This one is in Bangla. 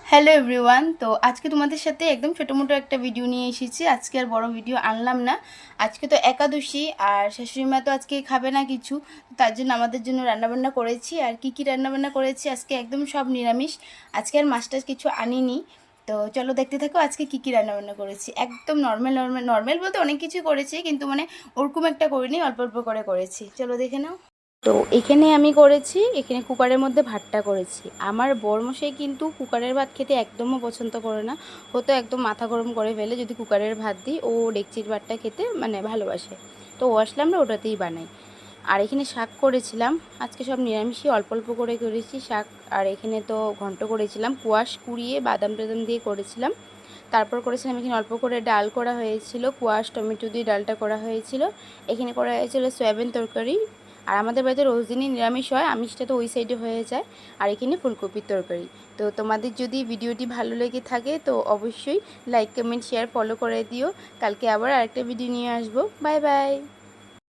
Hello everyone. তো আজকে তোমাদের সাথে একদম ছোটো-মোটো একটা ভিডিও নিয়ে এসেছি। আজকে আর বড় ভিডিও আনলাম না। আজকে তো একাদশী আর শাশুড়ি মা তো আজকে খাবে না কিছু। তার জন্য আমাদের জন্য রান্নাবান্না করেছি। আর কি রান্নাবান্না করেছি আজকে একদম সব নিরামিষ। আজকে আর মাছ-টাছ কিছু আনিনি। তো চলো দেখতে থাকো আজকে কি রান্নাবান্না করেছি। একদম নর্মাল বলতে অনেক কিছুই করেছি, কিন্তু মানে ওরকম একটা করিনি, অল্প অল্প করে করেছি। চলো দেখে নাও। তো এখানে আমি করেছি, এখানে কুকারের মধ্যে ভাতটা করেছি। আমার বরমশাই কিন্তু কুকারের ভাত খেতে একদমও পছন্দ করে না। ও তো একদম মাথা গরম করে ফেলে যদি কুকারের ভাত দিই। ও ডেকচির ভাতটা খেতে মানে ভালোবাসে। তো ও আসলে আমরা ওটাতেই বানাই। আর এখানে শাক করেছিলাম। আজকে সব নিরামিষই, অল্প অল্প করে করেছি শাক। আর এখানে তো ঘন্ট করেছিলাম, কোয়াশ কুড়িয়ে বাদাম টাদাম দিয়ে করেছিলাম। তারপর করেছিলাম এখানে অল্প করে ডাল করা হয়েছিল, কোয়াশ টমেটো দিয়ে ডালটা করা হয়েছিল। এখানে করা হয়েছিল সয়াবিন তরকারি। আর আমাদের বাড়িতে রোজ দিনই নিরামিষ হয়, আমিষটা তো ওই সাইডে হয়ে যায়। আর এখানে ফুলকপির তরকারি। তো তোমাদের যদি ভিডিওটি ভালো লেগে থাকে তো অবশ্যই লাইক কমেন্ট শেয়ার ফলো করে দিও। কালকে আবার আরেকটা ভিডিও নিয়ে আসবো। Bye bye.